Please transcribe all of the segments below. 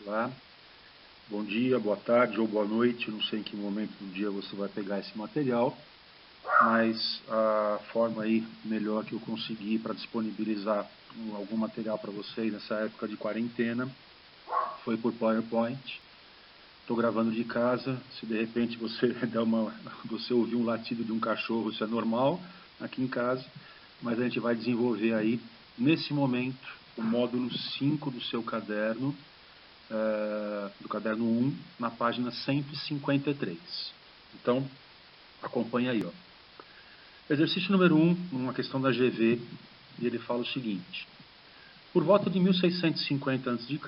Lá. Bom dia, boa tarde ou boa noite, não sei em que momento do dia você vai pegar esse material, mas a forma aí melhor que eu consegui para disponibilizar algum material para vocês nessa época de quarentena foi por PowerPoint. Estou gravando de casa, se de repente você ouvir um latido de um cachorro, isso é normal aqui em casa, mas a gente vai desenvolver aí, nesse momento, o módulo 5 do seu caderno, do caderno 1, na página 153. Então, acompanha aí. Ó. Exercício número 1, uma questão da GV, e ele fala o seguinte. Por volta de 1650 a.C.,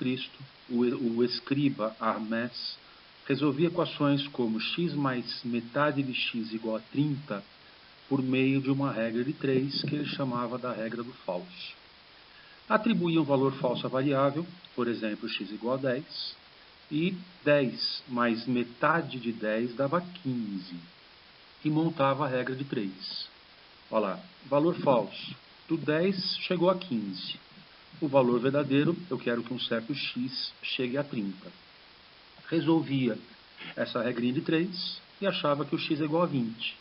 o escriba Hermès resolvia equações como x mais metade de x igual a 30 por meio de uma regra de 3 que ele chamava da regra do falso. Atribuía um valor falso à variável, por exemplo, x igual a 10, e 10 mais metade de 10 dava 15, e montava a regra de 3. Olha lá, valor falso, do 10 chegou a 15. O valor verdadeiro, eu quero que um certo x chegue a 30. Resolvia essa regrinha de 3 e achava que o x é igual a 20.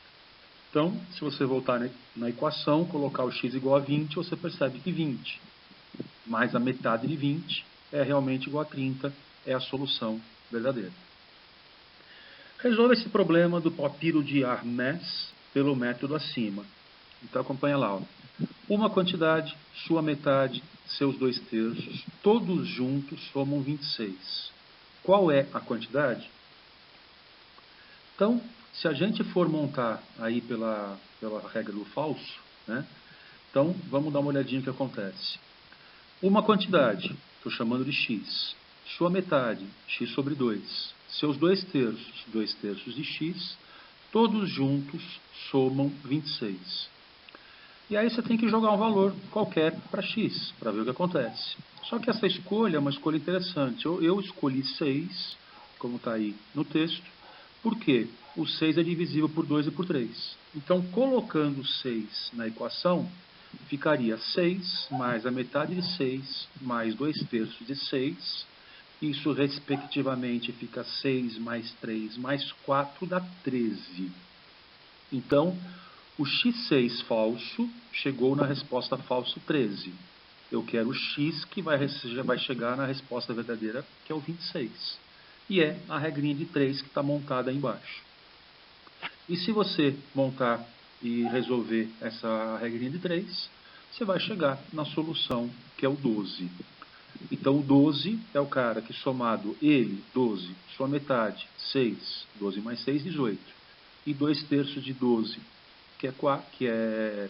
Então, se você voltar na equação, colocar o x igual a 20, você percebe que 20 mais a metade de 20 é realmente igual a 30, é a solução verdadeira. Resolva esse problema do papiro de Hermès pelo método acima. Então acompanha lá. Ó. Uma quantidade, sua metade, seus 2/3, todos juntos somam 26. Qual é a quantidade? Então, se a gente for montar aí pela regra do falso, né? Então vamos dar uma olhadinha no que acontece. Uma quantidade, estou chamando de x. Sua metade, x sobre 2. Seus 2/3, 2/3 de x, todos juntos somam 26. E aí você tem que jogar um valor qualquer para x, para ver o que acontece. Só que essa escolha é uma escolha interessante. Eu escolhi 6, como está aí no texto, porque o 6 é divisível por 2 e por 3. Então, colocando 6 na equação, ficaria 6 mais a metade de 6 mais 2/3 de 6. Isso, respectivamente, fica 6 mais 3 mais 4 dá 13. Então, o x6 falso chegou na resposta falso 13. Eu quero o x que vai chegar na resposta verdadeira, que é o 26. E é a regrinha de 3 que está montada aí embaixo. E se você montar e resolver essa regrinha de 3, você vai chegar na solução, que é o 12. Então, o 12 é o cara que somado ele, 12, sua metade, 6, 12 mais 6, 18. E 2/3 de 12, que é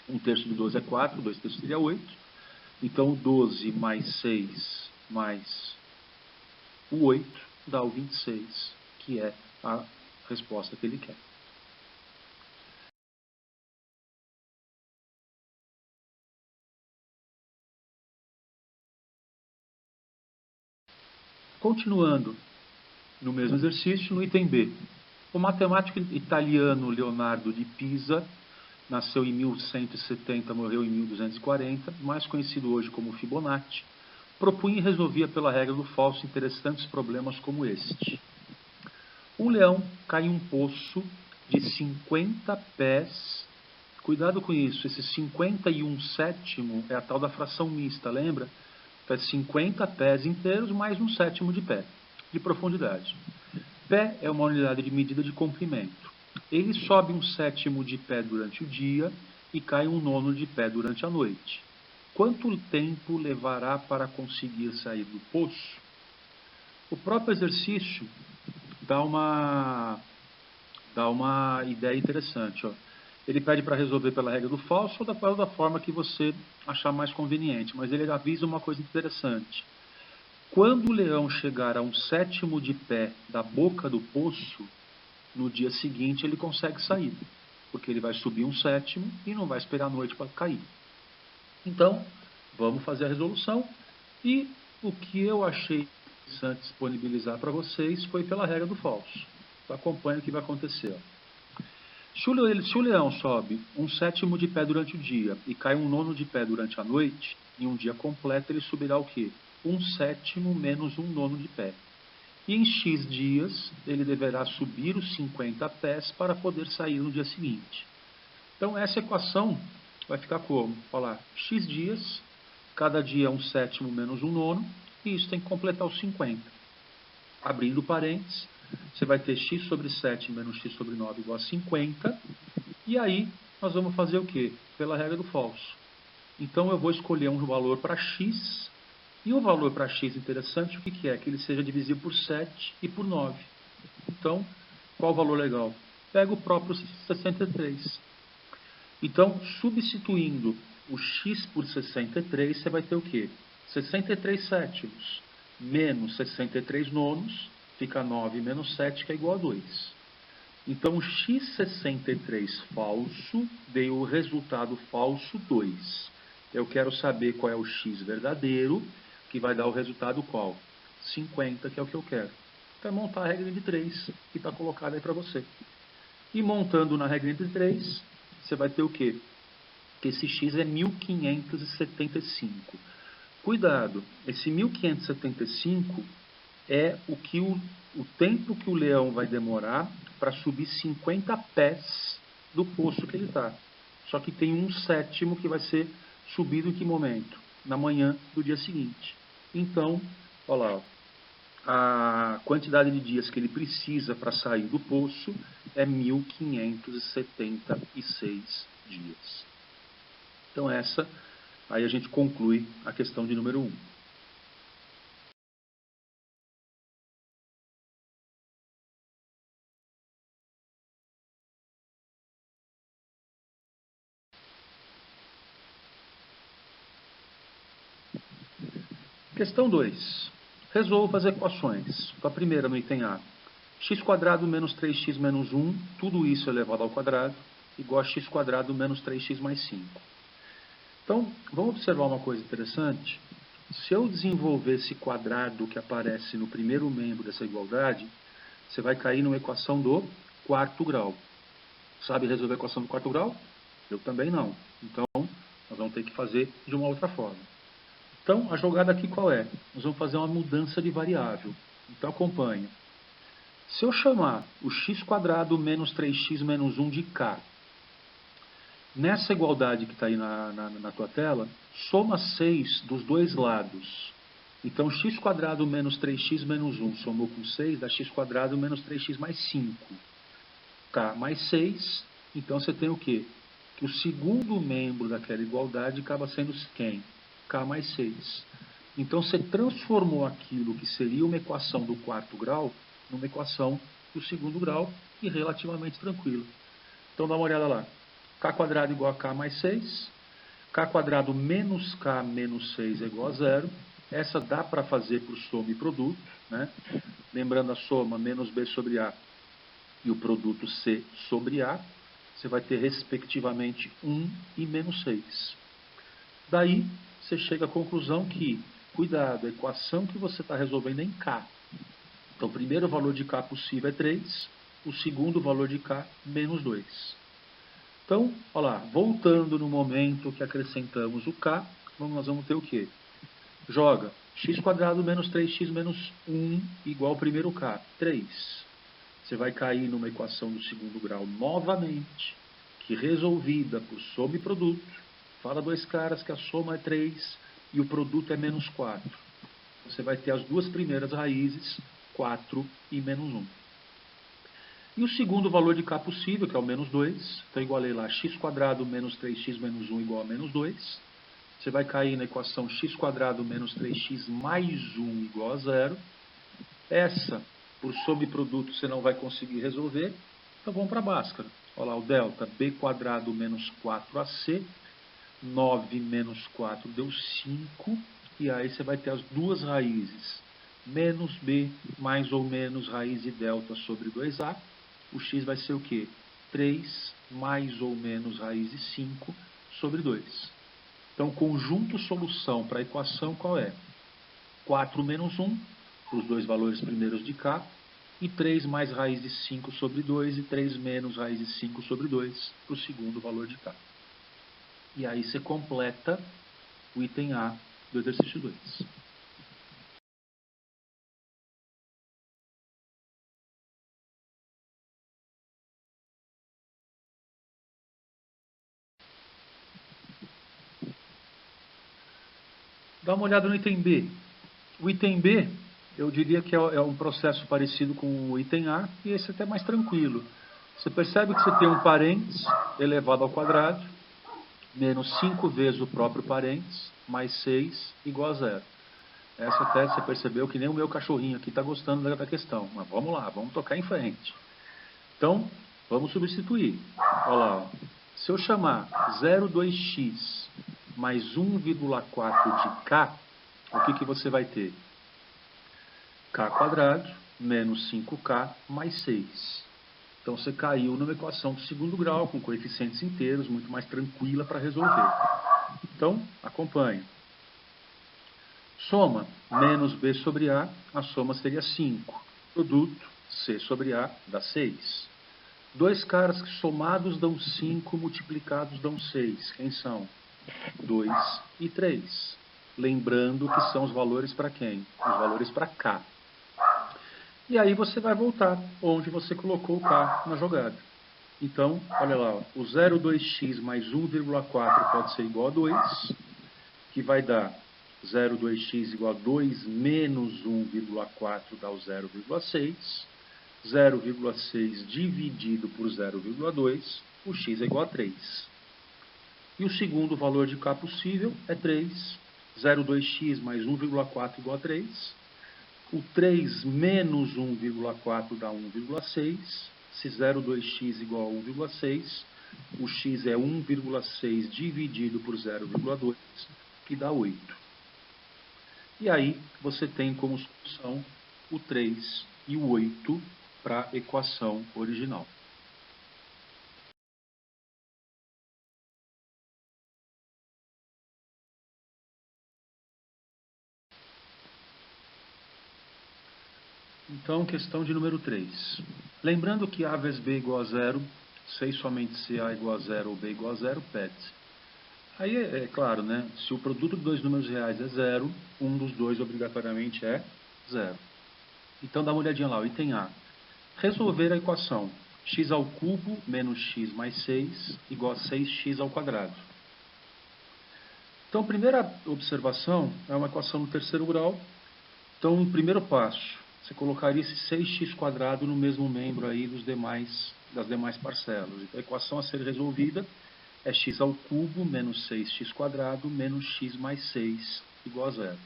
1/3 de 12 é 4, 2/3 seria 8. Então, 12 mais 6 mais o 8 dá o 26, que é a resposta que ele quer. Continuando no mesmo exercício, no item B. O matemático italiano Leonardo di Pisa nasceu em 1170, morreu em 1240, mais conhecido hoje como Fibonacci, propunha e resolvia pela regra do falso interessantes problemas como este. Um leão cai em um poço de 50 pés. Cuidado com isso, esse 51/7 é a tal da fração mista, lembra? Então é 50 pés inteiros mais 1/7 de pé, de profundidade. Pé é uma unidade de medida de comprimento. Ele sobe 1/7 de pé durante o dia e cai 1/9 de pé durante a noite. Quanto tempo levará para conseguir sair do poço? O próprio exercício dá uma ideia interessante. Ó. Ele pede para resolver pela regra do falso ou da forma que você achar mais conveniente, mas ele avisa uma coisa interessante. Quando o leão chegar a 1/7 de pé da boca do poço, no dia seguinte ele consegue sair, porque ele vai subir 1/7 e não vai esperar a noite para cair. Então, vamos fazer a resolução e o que eu achei interessante disponibilizar para vocês foi pela regra do falso. Então, acompanhe o que vai acontecer. Se o leão sobe 1/7 de pé durante o dia e cai 1/9 de pé durante a noite, em um dia completo ele subirá o quê? 1/7 menos 1/9 de pé. E em X dias, ele deverá subir os 50 pés para poder sair no dia seguinte. Então, essa equação vai ficar como? Falar X dias, cada dia é 1/7 menos 1/9, e isso tem que completar os 50. Abrindo parênteses, você vai ter x sobre 7 menos x sobre 9 igual a 50. E aí, nós vamos fazer o quê? Pela regra do falso. Então, eu vou escolher um valor para x. E o valor para x interessante, o que é? Que ele seja divisível por 7 e por 9. Então, qual o valor legal? Pega o próprio 63. Então, substituindo o x por 63, você vai ter o quê? 63 sétimos menos 63 nonos, fica 9 menos 7, que é igual a 2. Então, o x63 falso deu o resultado falso 2. Eu quero saber qual é o x verdadeiro, que vai dar o resultado qual? 50, que é o que eu quero. Então, é montar a regra de 3, que está colocada aí para você. E montando na regra de 3, você vai ter o quê? Que esse x é 1575. Cuidado, esse 1575 é o tempo que o leão vai demorar para subir 50 pés do poço que ele está. Só que tem 1/7 que vai ser subido em que momento? Na manhã do dia seguinte. Então, olha lá, a quantidade de dias que ele precisa para sair do poço é 1576 dias. Então aí a gente conclui a questão de número 1. Questão 2. Resolva as equações. Então, a primeira no item A. x² menos 3x menos 1, tudo isso elevado ao quadrado, igual a x² menos 3x mais 5. Então, vamos observar uma coisa interessante. Se eu desenvolver esse quadrado que aparece no primeiro membro dessa igualdade, você vai cair numa equação do quarto grau. Sabe resolver a equação do quarto grau? Eu também não. Então, nós vamos ter que fazer de uma outra forma. Então, a jogada aqui qual é? Nós vamos fazer uma mudança de variável. Então, acompanha. Se eu chamar o x² menos 3x menos 1 de k, nessa igualdade que está aí na tua tela, soma 6 dos dois lados. Então, x² menos 3x menos 1 somou com 6, dá x² menos 3x mais 5. K mais 6, então você tem o quê? Que o segundo membro daquela igualdade acaba sendo quem? K mais 6. Então, você transformou aquilo que seria uma equação do quarto grau numa equação do segundo grau e relativamente tranquilo. Então, dá uma olhada lá. K² igual a K mais 6. K² menos K menos 6 é igual a 0. Essa dá para fazer por soma e produto, né? Lembrando a soma, menos B sobre A e o produto C sobre A. Você vai ter, respectivamente, 1 e menos 6. Daí, você chega à conclusão que, cuidado, a equação que você está resolvendo é em K. Então, o primeiro valor de K possível é 3, o segundo valor de K, menos 2. Então, olha lá, voltando no momento que acrescentamos o K, nós vamos ter o quê? Joga x² menos 3x menos 1 igual ao primeiro K, 3. Você vai cair numa equação do segundo grau novamente, que resolvida por soma e produto. Fala dois caras que a soma é 3 e o produto é menos 4. Você vai ter as duas primeiras raízes, 4 e menos 1. E o segundo valor de K possível, que é o menos 2, então igualei lá x² menos 3x menos 1 igual a menos 2. Você vai cair na equação x² menos 3x mais 1 igual a 0. Essa, por subproduto, você não vai conseguir resolver, então vamos para a Bhaskara. Olha lá, o delta, b² menos 4ac, 9 menos 4 deu 5, e aí você vai ter as duas raízes, menos b mais ou menos raiz de delta sobre 2a, o x vai ser o quê? 3 mais ou menos raiz de 5 sobre 2. Então, conjunto solução para a equação qual é? 4 menos 1, para os dois valores primeiros de K, e 3 mais raiz de 5 sobre 2, e 3 menos raiz de 5 sobre 2, para o segundo valor de K. E aí você completa o item A do exercício 2. Dá uma olhada no item B. O item B, eu diria que é um processo parecido com o item A, e esse é até mais tranquilo. Você percebe que você tem um parênteses elevado ao quadrado, menos 5 vezes o próprio parênteses, mais 6, igual a zero. Essa até você percebeu que nem o meu cachorrinho aqui está gostando da questão. Mas vamos lá, vamos tocar em frente. Então, vamos substituir. Olha lá, ó. Se eu chamar 0,2x mais 1,4 de k, o que você vai ter? K quadrado menos 5k mais 6. Então você caiu numa equação do segundo grau, com coeficientes inteiros, muito mais tranquila para resolver. Então, acompanhe. Soma menos b sobre a soma seria 5. Produto, c sobre a dá 6. Dois caras que somados dão 5, multiplicados dão 6. Quem são? 2 e 3. Lembrando que são os valores para quem? Os valores para k. E aí você vai voltar onde você colocou o k na jogada. Então, olha lá, ó, o 0,2x mais 1,4 pode ser igual a 2, que vai dar 0,2x igual a 2 menos 1,4 dá o 0,6. 0,6 dividido por 0,2, o x é igual a 3. E o segundo valor de k possível é 3. 0,2x mais 1,4 igual a 3. O 3 menos 1,4 dá 1,6. Se 0,2x igual a 1,6, o x é 1,6 dividido por 0,2, que dá 8. E aí você tem como solução o 3 e o 8 para a equação original. Então, questão de número 3. Lembrando que A vezes B igual a zero, se somente se A igual a zero ou B igual a zero, pede-se. Aí é claro, né? Se o produto de dois números reais é zero, um dos dois obrigatoriamente é zero. Então dá uma olhadinha lá, o item A. Resolver a equação x ao cubo menos x mais 6 igual a 6x ao quadrado. Então, a primeira observação é uma equação no terceiro grau. Então, no primeiro passo, você colocaria esse 6x² no mesmo membro aí das demais parcelas. Então, a equação a ser resolvida é x ao cubo menos 6x² menos x mais 6 igual a zero.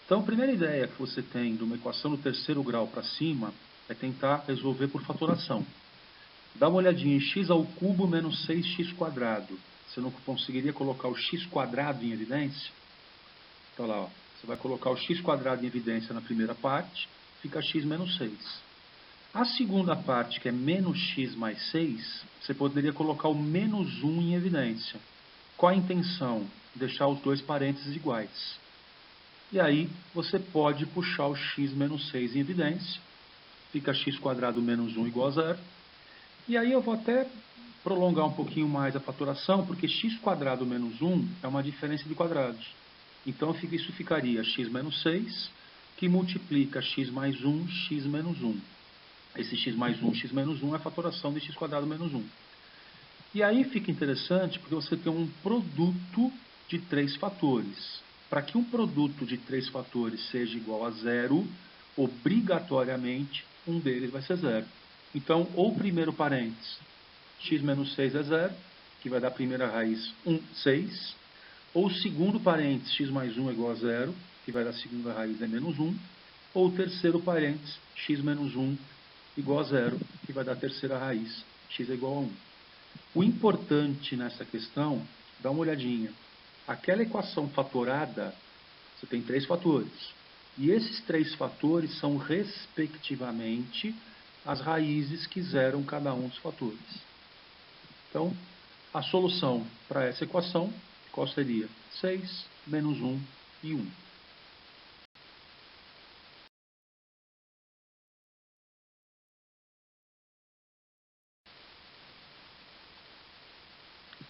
Então, a primeira ideia que você tem de uma equação no terceiro grau para cima é tentar resolver por fatoração. Dá uma olhadinha em x ao cubo menos 6x². Você não conseguiria colocar o x² em evidência? Então lá, ó, você vai colocar o x² em evidência na primeira parte, fica x menos 6. A segunda parte, que é menos x mais 6, você poderia colocar o menos 1 em evidência. Qual a intenção? Deixar os dois parênteses iguais. E aí você pode puxar o x menos 6 em evidência, fica x² menos 1 igual a zero. E aí eu vou até prolongar um pouquinho mais a fatoração, porque x² menos 1 é uma diferença de quadrados. Então isso ficaria x menos 6, que multiplica x mais 1, x menos 1. Esse x mais 1, x menos 1 é a fatoração de x² menos 1. E aí fica interessante, porque você tem um produto de 3 fatores. Para que um produto de 3 fatores seja igual a zero, obrigatoriamente um deles vai ser zero. Então, ou o primeiro parênteses, x menos 6 é zero, que vai dar a primeira raiz 6. Ou o segundo parênteses, x mais 1 é igual a zero, que vai dar a segunda raiz é menos 1. Ou o terceiro parênteses, x menos 1 igual a zero, que vai dar a terceira raiz, x é igual a 1. O importante nessa questão, dá uma olhadinha. Aquela equação fatorada, você tem 3 fatores. E esses 3 fatores são, respectivamente, as raízes que zeram cada um dos fatores. Então, a solução para essa equação, qual seria? 6, menos 1 e 1.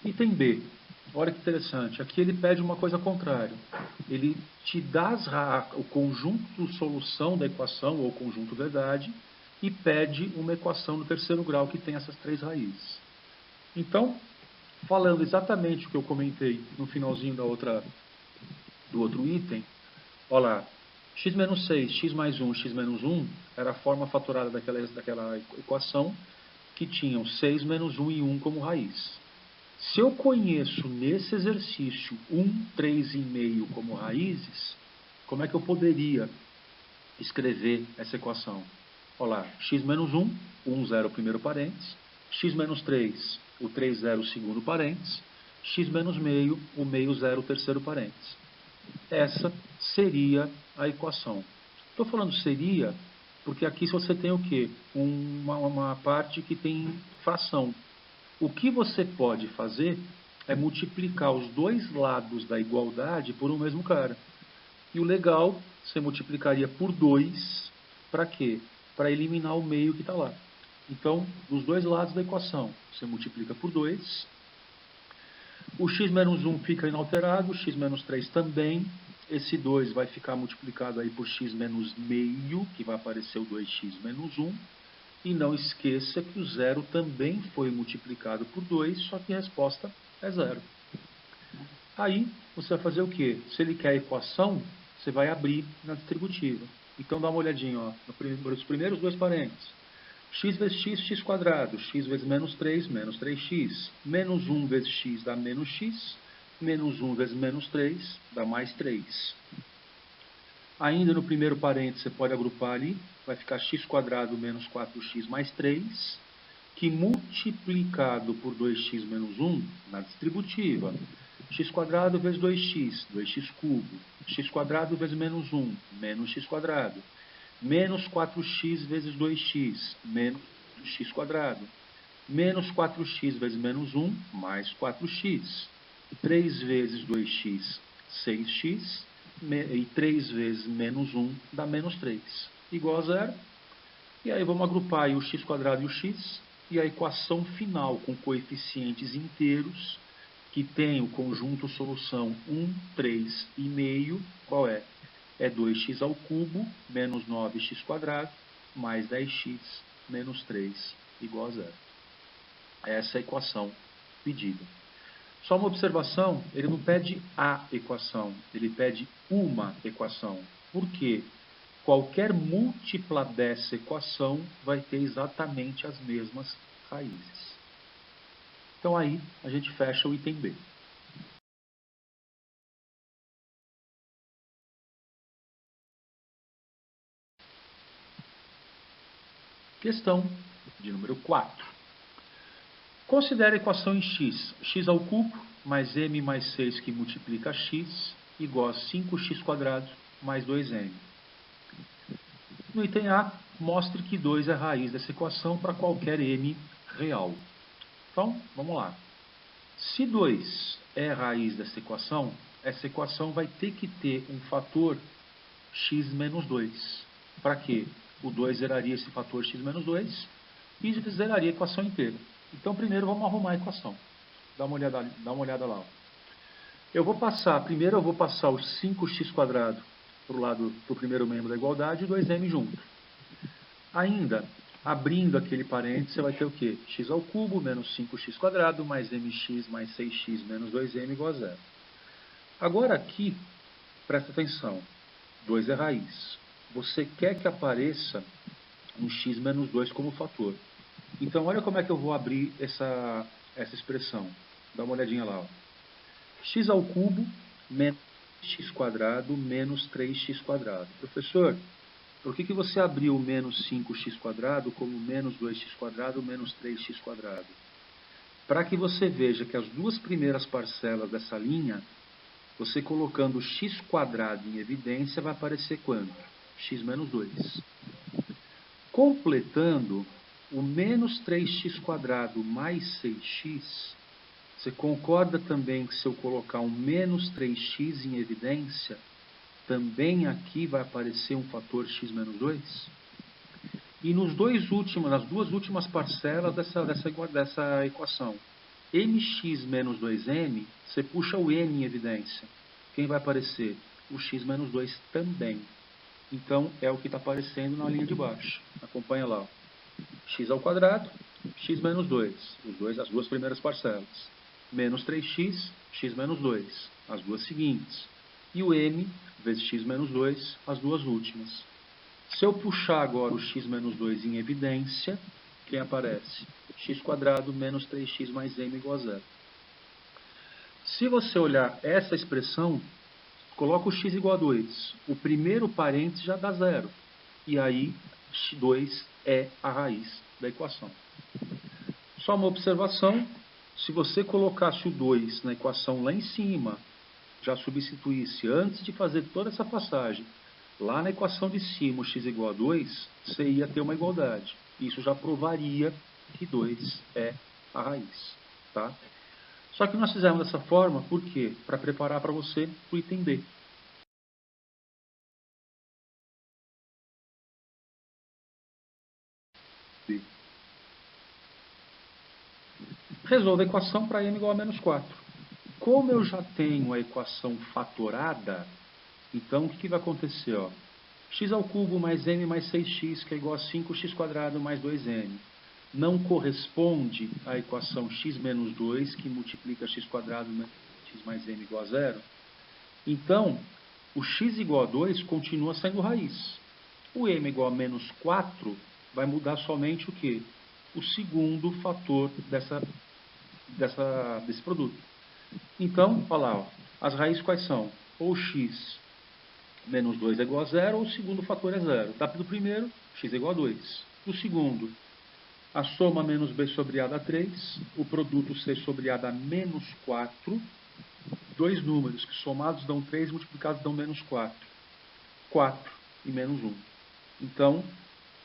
Item B. Olha que interessante. Aqui ele pede uma coisa contrária. Ele te dá o conjunto solução da equação, ou conjunto verdade, e pede uma equação no terceiro grau que tem essas 3 raízes. Então, falando exatamente o que eu comentei no finalzinho da outra do outro item, olha lá, x menos 6, x mais 1, x menos 1 era a forma fatorada daquela equação que tinham 6 menos 1 e 1 como raiz. Se eu conheço nesse exercício 1, 3,5 como raízes, como é que eu poderia escrever essa equação? Olha lá, x menos 1, 1, 0 o primeiro parênteses, x menos 3, o 3, 0 o segundo parênteses, x menos meio, o meio, 0 o terceiro parênteses. Essa seria a equação. Estou falando seria porque aqui você tem o quê? Uma parte que tem fração. O que você pode fazer é multiplicar os dois lados da igualdade por um mesmo cara. E o legal, você multiplicaria por 2, para quê? Para eliminar o meio que está lá. Então, dos dois lados da equação, você multiplica por 2. O x menos 1 fica inalterado, o x menos 3 também. Esse 2 vai ficar multiplicado aí por x menos meio, que vai aparecer o 2x menos 1. E não esqueça que o 0 também foi multiplicado por 2, só que a resposta é 0. Aí, você vai fazer o quê? Se ele quer a equação, você vai abrir na distributiva. Então, dá uma olhadinha, ó, nos primeiros dois parênteses. X vezes x, x quadrado. X vezes menos 3, menos 3x. Menos 1 vezes x dá menos x. Menos 1 vezes menos 3 dá mais 3. Ainda no primeiro parênteses, você pode agrupar ali. Vai ficar x quadrado menos 4x mais 3, que multiplicado por 2x menos 1, na distributiva, x quadrado vezes 2x, 2x cubo, x quadrado vezes menos 1, menos x quadrado, menos 4x vezes 2x, menos x quadrado, menos 4x vezes menos 1, mais 4x, 3 vezes 2x, 6x, e 3 vezes menos 1 dá menos 3, igual a 0. E aí vamos agrupar aí o x quadrado e o x, e a equação final com coeficientes inteiros, que tem o conjunto solução 1, 3 e meio, qual é? É 2x ao cubo menos 9x quadrado mais 10x menos 3 igual a 0. Essa é a equação pedida. Só uma observação, ele não pede a equação, ele pede uma equação. Por quê? Qualquer múltipla dessa equação vai ter exatamente as mesmas raízes. Então aí a gente fecha o item B. Questão de número 4. Considere a equação em x. X ao cubo mais m mais 6 que multiplica x igual a 5x² mais 2m. No item A, mostre que 2 é a raiz dessa equação para qualquer m real. Então, vamos lá. Se 2 é a raiz dessa equação, essa equação vai ter que ter um fator x menos 2. Para quê? O 2 zeraria esse fator x menos 2 e zeraria a equação inteira. Então, primeiro vamos arrumar a equação. Dá uma olhada lá. Primeiro eu vou passar o 5x² para o primeiro membro da igualdade e 2m junto. Ainda, abrindo aquele parênteses, você vai ter o quê? X ao cubo menos 5x² mais mx mais 6x menos 2m igual a 0. Agora aqui, presta atenção, 2 é raiz. Você quer que apareça um x menos 2 como fator. Então, olha como é que eu vou abrir essa expressão. Dá uma olhadinha lá. Ó. X ao cubo menos x² menos 3x². Professor, por que você abriu menos 5x² como menos 2x² menos 3x²? Para que você veja que as duas primeiras parcelas dessa linha, você colocando x² em evidência, vai aparecer quanto? X menos 2. Completando, o menos 3x² mais 6x, você concorda também que se eu colocar um menos 3x em evidência, também aqui vai aparecer um fator x menos 2? E nas duas últimas parcelas dessa equação, mx menos 2m, você puxa o n em evidência. Quem vai aparecer? O x menos 2 também. Então, é o que está aparecendo na linha de baixo. Acompanha lá. X ao quadrado, x menos 2. As duas primeiras parcelas. Menos 3x, x menos 2. As duas seguintes. e o m vezes x menos 2, as duas últimas. Se eu puxar agora o x menos 2 em evidência, quem aparece? x² menos 3x mais m igual a 0. Se você olhar essa expressão, coloca o x igual a 2. O primeiro parênteses já dá 0. E aí, 2 é a raiz da equação. Só uma observação, se você colocasse o 2 na equação lá em cima, já substituísse antes de fazer toda essa passagem, lá na equação de cima, o x igual a 2, você ia ter uma igualdade. Isso já provaria que 2 é a raiz. Tá? Só que nós fizemos dessa forma, por quê? Para preparar para você o item B. Resolva a equação para m igual a menos 4. Como eu já tenho a equação fatorada, então o que vai acontecer? Ó? X ao cubo mais m mais 6x, que é igual a 5x² mais 2m. Não corresponde à equação x menos 2, que multiplica x² menos x mais m igual a 0. Então, o x igual a 2 continua sendo raiz. O m igual a menos 4 vai mudar somente o quê? O segundo fator desse produto. Então, olha lá, ó, as raízes quais são? Ou x menos 2 é igual a 0, ou o segundo fator é 0. Tá? Do primeiro, x é igual a 2. Do segundo, a soma menos b sobre a dá 3, o produto c sobre a dá menos 4, dois números que somados dão 3, multiplicados dão menos 4. 4 e menos 1. Então,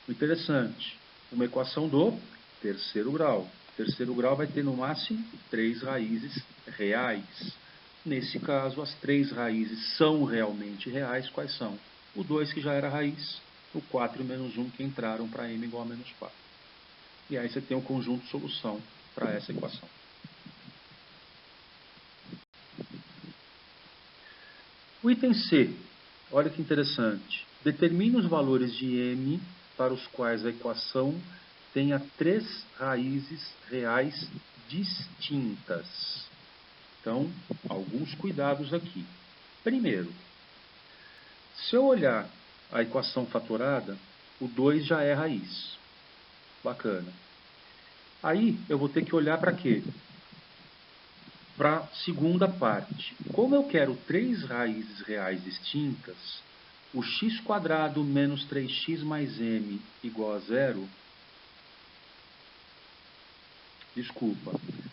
o interessante, uma equação do terceiro grau. Terceiro grau vai ter no máximo 3 raízes reais. Nesse caso, as 3 raízes são realmente reais. Quais são? O 2 que já era raiz, o 4 e menos 1 que entraram para m igual a menos 4. E aí você tem um conjunto de solução para essa equação. O item C, olha que interessante. Determine os valores de m para os quais a equação tenha 3 raízes reais distintas. Então, alguns cuidados aqui. Primeiro, se eu olhar a equação fatorada, o 2 já é raiz. Bacana. Aí, eu vou ter que olhar para quê? Para a segunda parte. Como eu quero 3 raízes reais distintas, o x² menos 3x mais m igual a 0, desculpa,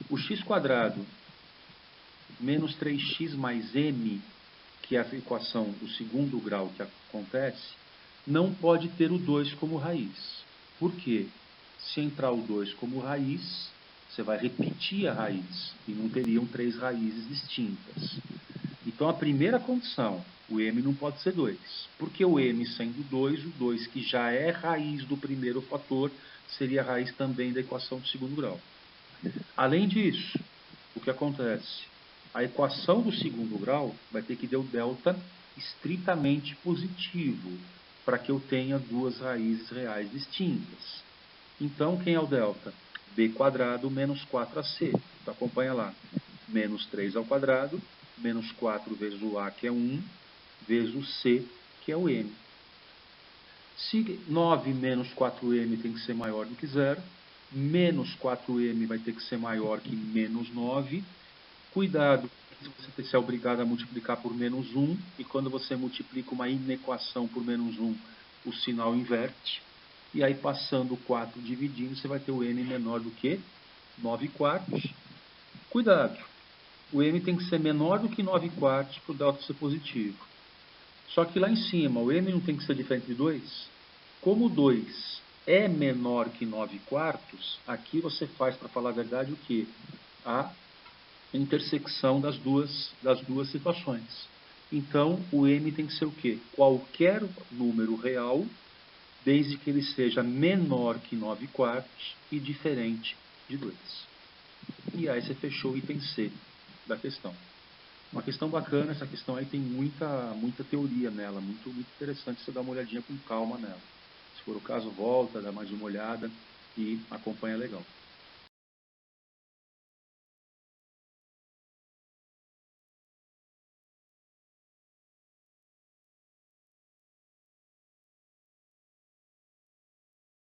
o x² menos 3x mais m, que é a equação do segundo grau que acontece, não pode ter o 2 como raiz. Por quê? Se entrar o 2 como raiz, você vai repetir a raiz e não teriam 3 raízes distintas. Então, a primeira condição, o m não pode ser 2. Porque o m sendo 2, o 2 que já é raiz do primeiro fator, seria raiz também da equação do segundo grau. Além disso, o que acontece? A equação do segundo grau vai ter que dar o delta estritamente positivo, para que eu tenha 2 raízes reais distintas. Então, quem é o delta? b² menos 4ac. Então, acompanha lá. Menos 3 ao quadrado, menos 4 vezes o a, que é 1, vezes o c, que é o m. Se 9 menos 4m tem que ser maior do que 0, menos 4m vai ter que ser maior que menos 9. Cuidado, você é obrigado a multiplicar por menos 1, e quando você multiplica uma inequação por menos 1, o sinal inverte. E aí, passando o 4 dividindo, você vai ter o m menor do que 9/4. Cuidado, o m tem que ser menor do que 9/4 para o delta ser positivo. Só que lá em cima, o m não tem que ser diferente de 2? Como 2 é menor que 9/4, aqui você faz, para falar a verdade, o quê? A intersecção das duas situações. Então, o m tem que ser o quê? Qualquer número real, desde que ele seja menor que 9/4 e diferente de 2. E aí você fechou o item C da questão. Uma questão bacana, essa questão aí tem muita teoria nela, muito interessante você dar uma olhadinha com calma nela. Se for o caso, volta, dá mais uma olhada e acompanha legal.